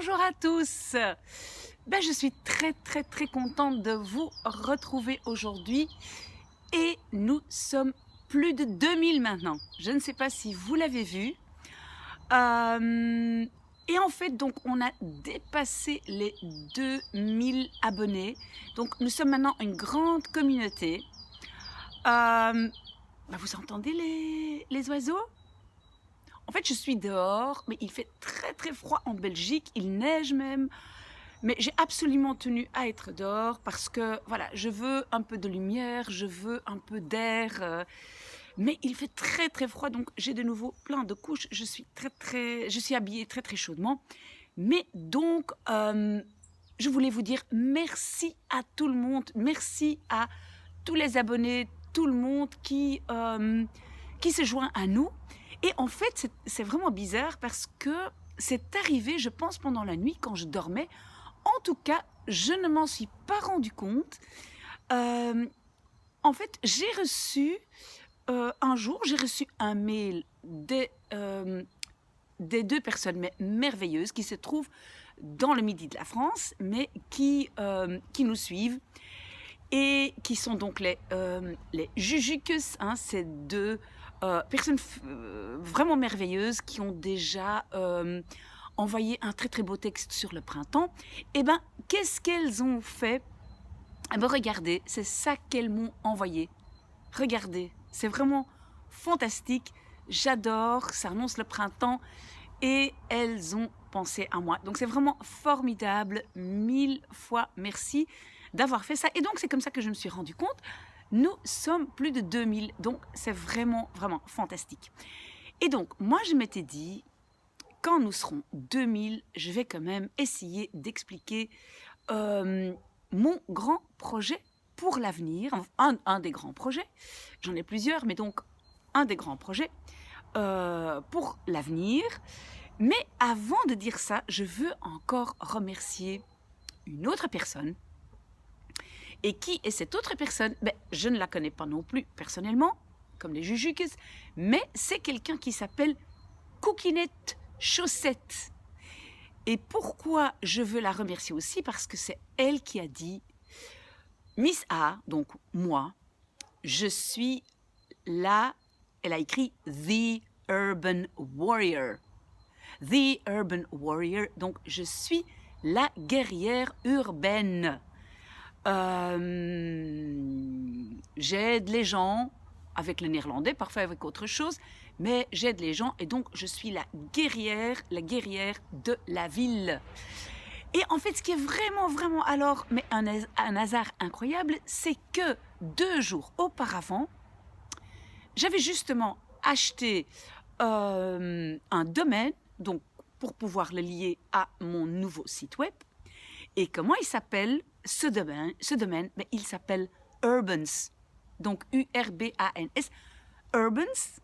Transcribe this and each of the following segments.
Bonjour à tous. Je suis très contente de vous retrouver aujourd'hui et nous sommes plus de 2000 maintenant. Je ne sais pas si vous l'avez vu. Et en fait, donc, on a dépassé les 2000 abonnés. Donc, nous sommes maintenant une grande communauté. Vous entendez les oiseaux? En fait, je suis dehors, mais il fait très froid en Belgique, il neige même. Mais j'ai absolument tenu à être dehors parce que, voilà, je veux un peu de lumière, je veux un peu d'air. Mais il fait très froid, donc j'ai de nouveau plein de couches. Je suis habillée très chaudement. Mais donc, je voulais vous dire merci à tout le monde, merci à tous les abonnés, tout le monde qui se joint à nous. Et en fait, c'est vraiment bizarre parce que c'est arrivé, je pense, pendant la nuit quand je dormais. En tout cas, je ne m'en suis pas rendu compte. En fait, un jour, j'ai reçu un mail des deux personnes merveilleuses qui se trouvent dans le midi de la France, mais qui nous suivent et qui sont donc les Jujucus, hein, ces deux personnes vraiment merveilleuses qui ont déjà envoyé un très beau texte sur le printemps. Et qu'est-ce qu'elles ont fait? Regardez, c'est ça qu'elles m'ont envoyé. Regardez, c'est vraiment fantastique. J'adore, ça annonce le printemps et elles ont pensé à moi. Donc c'est vraiment formidable. 1000 fois merci d'avoir fait ça. Et donc c'est comme ça que je me suis rendu compte. Nous sommes plus de 2000, donc c'est vraiment fantastique. Et donc moi je m'étais dit, quand nous serons 2000, je vais quand même essayer d'expliquer mon grand projet pour l'avenir, un des grands projets, j'en ai plusieurs, mais donc un des grands projets pour l'avenir. Mais avant de dire ça, je veux encore remercier une autre personne. Et qui est cette autre personne? Je ne la connais pas non plus personnellement, comme les Jujucus, mais c'est quelqu'un qui s'appelle Coquinette Chaussette. Et pourquoi je veux la remercier aussi? Parce que c'est elle qui a dit, Miss A, donc moi, je suis là, elle a écrit The Urban Warrior. The Urban Warrior, donc je suis la guerrière urbaine. J'aide les gens avec le néerlandais, parfois avec autre chose, mais j'aide les gens et donc je suis la guerrière de la ville. Et en fait, ce qui est vraiment alors, mais un hasard incroyable, c'est que 2 jours auparavant, j'avais justement acheté un domaine, donc pour pouvoir le lier à mon nouveau site web. Et comment il s'appelle ce domaine? Il s'appelle Urbans, donc U-R-B-A-N-S, Urbans.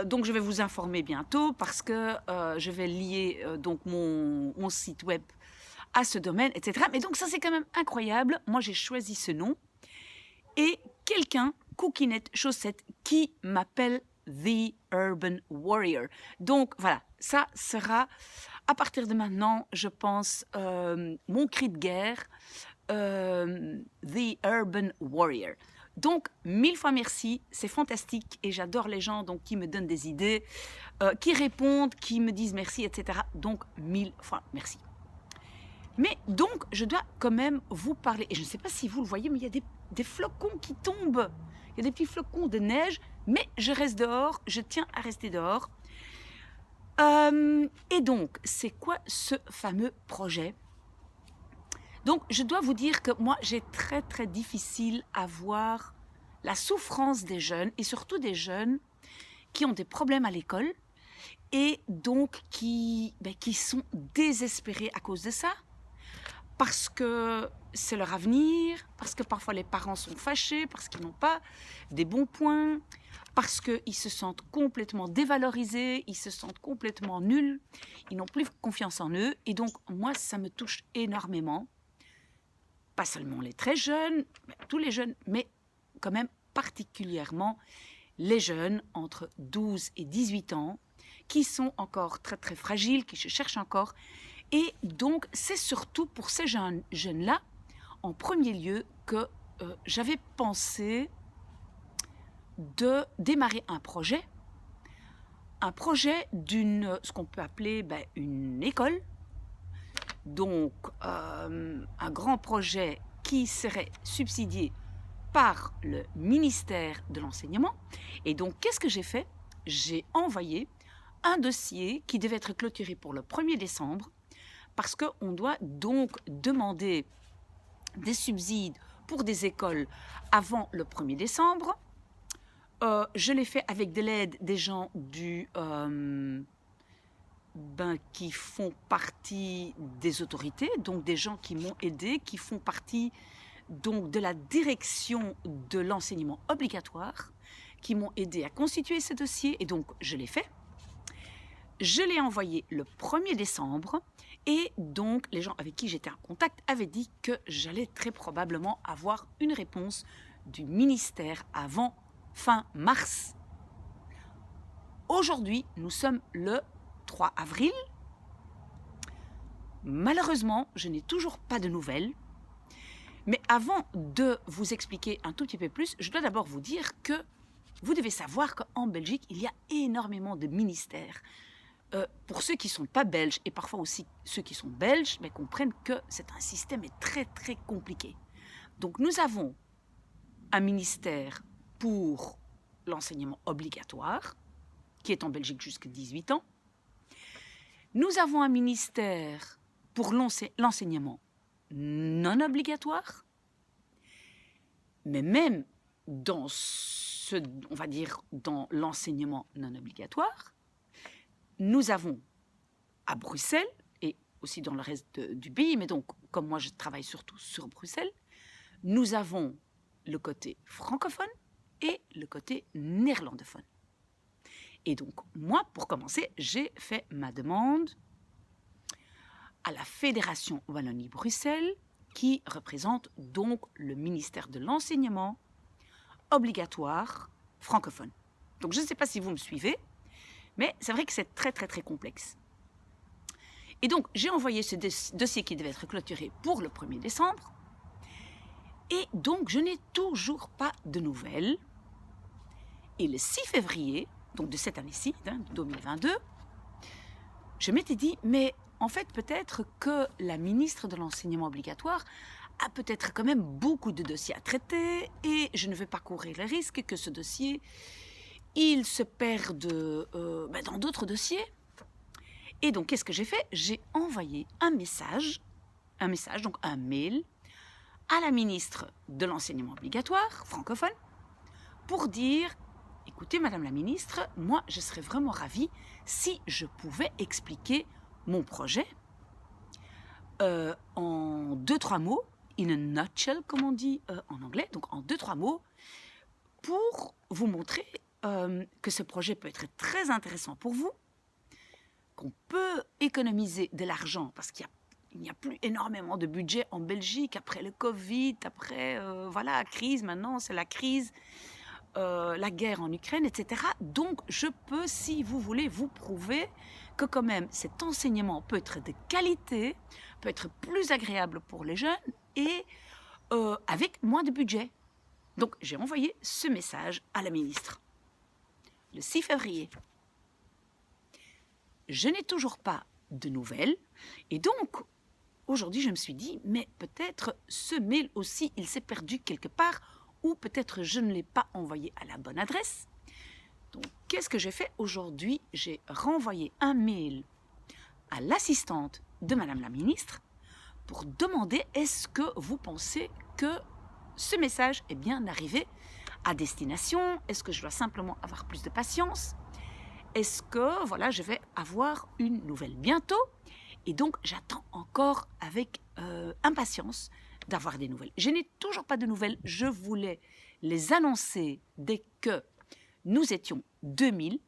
Donc je vais vous informer bientôt parce que je vais lier donc mon site web à ce domaine, etc. Mais donc ça c'est quand même incroyable. Moi j'ai choisi ce nom et quelqu'un, Coquinette Chaussette, qui m'appelle The Urban Warrior. Donc voilà, ça sera à partir de maintenant, je pense, mon cri de guerre, The Urban Warrior. Donc, 1000 fois merci, c'est fantastique et j'adore les gens donc, qui me donnent des idées, qui répondent, qui me disent merci, etc. Donc, 1000 fois merci. Mais donc, je dois quand même vous parler, et je ne sais pas si vous le voyez, mais il y a des flocons qui tombent. Il y a des petits flocons de neige, mais je reste dehors, je tiens à rester dehors. Et donc, c'est quoi ce fameux projet? Donc, je dois vous dire que moi, j'ai très difficile à voir la souffrance des jeunes, et surtout des jeunes qui ont des problèmes à l'école, et donc qui sont désespérés à cause de ça, parce que c'est leur avenir, parce que parfois les parents sont fâchés, parce qu'ils n'ont pas des bons points, parce qu'ils se sentent complètement dévalorisés, ils se sentent complètement nuls, ils n'ont plus confiance en eux. Et donc, moi, ça me touche énormément. Pas seulement les très jeunes, tous les jeunes, mais quand même particulièrement les jeunes entre 12 et 18 ans, qui sont encore très fragiles, qui se cherchent encore. Et donc, c'est surtout pour ces jeunes-là, en premier lieu, que j'avais pensé de démarrer un projet d'une, ce qu'on peut appeler une école, donc un grand projet qui serait subsidié par le ministère de l'Enseignement. Et donc, qu'est-ce que j'ai fait? J'ai envoyé un dossier qui devait être clôturé pour le 1er décembre, parce qu'on doit donc demander des subsides pour des écoles avant le 1er décembre. Je l'ai fait avec de l'aide des gens qui font partie des autorités, donc des gens qui m'ont aidé, qui font partie donc de la direction de l'enseignement obligatoire, qui m'ont aidé à constituer ce dossier, et donc je l'ai fait. Je l'ai envoyé le 1er décembre, et donc les gens avec qui j'étais en contact avaient dit que j'allais très probablement avoir une réponse du ministère avant fin mars. Aujourd'hui, nous sommes le 3 avril. Malheureusement, je n'ai toujours pas de nouvelles. Mais avant de vous expliquer un tout petit peu plus, je dois d'abord vous dire que vous devez savoir qu'en Belgique, il y a énormément de ministères. Pour ceux qui ne sont pas belges, et parfois aussi ceux qui sont belges, mais comprennent que c'est un système très très compliqué. Donc nous avons un ministère pour l'enseignement obligatoire, qui est en Belgique jusqu'à 18 ans. Nous avons un ministère pour l'enseignement non obligatoire, mais même dans on va dire, dans l'enseignement non obligatoire, nous avons à Bruxelles, et aussi dans le reste du pays, mais donc, comme moi je travaille surtout sur Bruxelles, nous avons le côté francophone et le côté néerlandophone. Et donc, moi, pour commencer, j'ai fait ma demande à la Fédération Wallonie-Bruxelles, qui représente donc le ministère de l'enseignement obligatoire francophone. Donc, je ne sais pas si vous me suivez, mais c'est vrai que c'est très, très, très complexe. Et donc, j'ai envoyé ce dossier qui devait être clôturé pour le 1er décembre. Et donc, je n'ai toujours pas de nouvelles. Et le 6 février, donc de cette année-ci, 2022, je m'étais dit, mais en fait, peut-être que la ministre de l'enseignement obligatoire a peut-être quand même beaucoup de dossiers à traiter et je ne veux pas courir le risque que ce dossier, il se perde dans d'autres dossiers. Et donc, qu'est-ce que j'ai fait? J'ai envoyé un message, donc un mail, à la ministre de l'enseignement obligatoire francophone pour dire, écoutez, Madame la ministre, moi, je serais vraiment ravie si je pouvais expliquer mon projet en 2-3 mots, in a nutshell, comme on dit en anglais, donc en 2-3 mots, pour vous montrer que ce projet peut être très intéressant pour vous, qu'on peut économiser de l'argent, parce qu'il n'y a plus énormément de budget en Belgique, après le Covid, après la crise, maintenant c'est la crise, la guerre en Ukraine, etc. Donc je peux, si vous voulez, vous prouver que quand même cet enseignement peut être de qualité, peut être plus agréable pour les jeunes et avec moins de budget. Donc j'ai envoyé ce message à la ministre le 6 février. Je n'ai toujours pas de nouvelles et donc aujourd'hui je me suis dit mais peut-être ce mail aussi il s'est perdu quelque part ou peut-être je ne l'ai pas envoyé à la bonne adresse. Donc qu'est-ce que j'ai fait aujourd'hui? J'ai renvoyé un mail à l'assistante de Madame la ministre pour demander est-ce que vous pensez que ce message est bien arrivé à destination? Est-ce que je dois simplement avoir plus de patience? Est-ce que je vais avoir une nouvelle bientôt? Et donc j'attends encore avec impatience d'avoir des nouvelles. Je n'ai toujours pas de nouvelles. Je voulais les annoncer dès que nous étions 2000.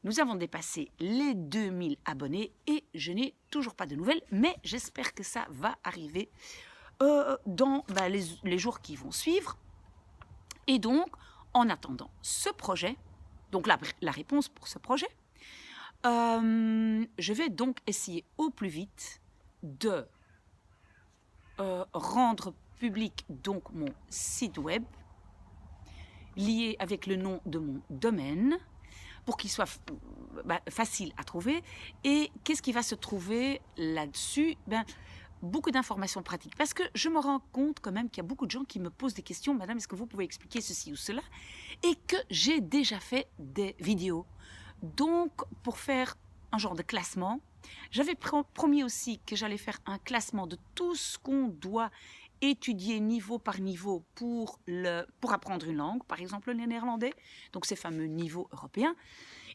Nous avons dépassé les 2000 abonnés et je n'ai toujours pas de nouvelles, mais j'espère que ça va arriver dans les jours qui vont suivre. Et donc, en attendant ce projet, donc la réponse pour ce projet, Je vais donc essayer au plus vite de rendre public donc mon site web lié avec le nom de mon domaine pour qu'il soit facile à trouver. Et qu'est-ce qui va se trouver là-dessus? Beaucoup d'informations pratiques, parce que je me rends compte quand même qu'il y a beaucoup de gens qui me posent des questions. Madame, est-ce que vous pouvez expliquer ceci ou cela? Et que j'ai déjà fait des vidéos. Donc, pour faire un genre de classement, j'avais promis aussi que j'allais faire un classement de tout ce qu'on doit étudier niveau par niveau pour apprendre une langue, par exemple le néerlandais, donc ces fameux niveaux européens.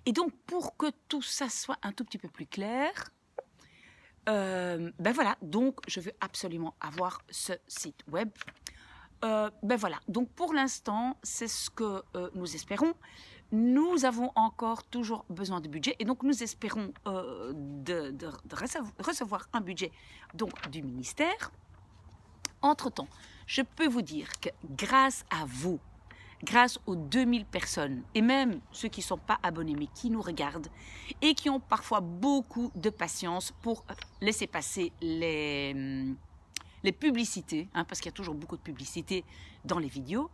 Et donc, pour que tout ça soit un tout petit peu plus clair, voilà, donc je veux absolument avoir ce site web. Voilà, donc pour l'instant, c'est ce que nous espérons. Nous avons encore toujours besoin de budget et donc nous espérons de recevoir un budget donc, du ministère. Entre-temps, je peux vous dire que grâce à vous, grâce aux 2000 personnes, et même ceux qui ne sont pas abonnés mais qui nous regardent et qui ont parfois beaucoup de patience pour laisser passer les publicités, parce qu'il y a toujours beaucoup de publicités dans les vidéos,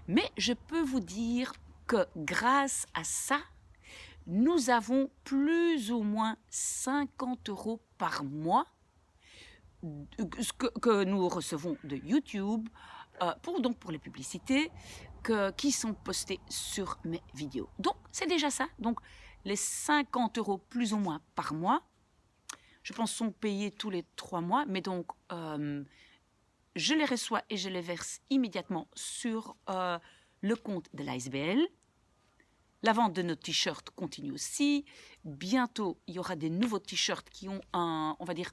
mais je peux vous dire que grâce à ça, nous avons plus ou moins 50 € par mois que nous recevons de YouTube pour les publicités qui sont postées sur mes vidéos. Donc, c'est déjà ça. Donc, les 50 € plus ou moins par mois, je pense, sont payés tous les 3 mois. Mais donc, je les reçois et je les verse immédiatement sur le compte de l'ASBL. La vente de nos t-shirts continue aussi. Bientôt, il y aura des nouveaux t-shirts qui ont on va dire,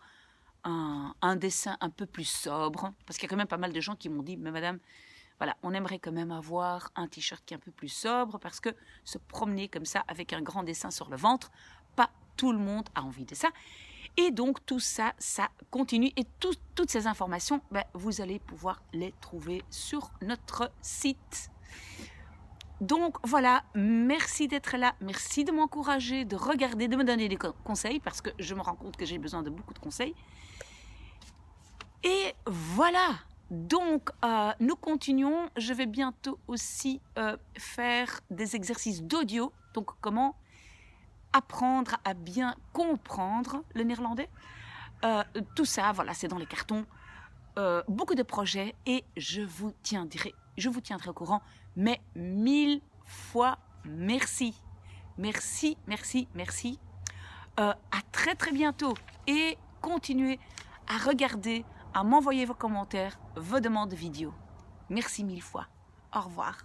un dessin un peu plus sobre, parce qu'il y a quand même pas mal de gens qui m'ont dit, mais madame, voilà, on aimerait quand même avoir un t-shirt qui est un peu plus sobre, parce que se promener comme ça avec un grand dessin sur le ventre, pas tout le monde a envie de ça. Et donc tout ça, ça continue, et toutes ces informations, vous allez pouvoir les trouver sur notre site. Donc voilà, merci d'être là, merci de m'encourager, de regarder, de me donner des conseils, parce que je me rends compte que j'ai besoin de beaucoup de conseils. Et voilà, donc nous continuons. Je vais bientôt aussi faire des exercices d'audio, donc comment apprendre à bien comprendre le néerlandais. Tout ça, voilà, c'est dans les cartons. Beaucoup de projets et je vous tiendrai au courant, mais 1000 fois merci. Merci, merci, merci. À très très bientôt et continuez à regarder, à m'envoyer vos commentaires, vos demandes de vidéos. Merci 1000 fois. Au revoir.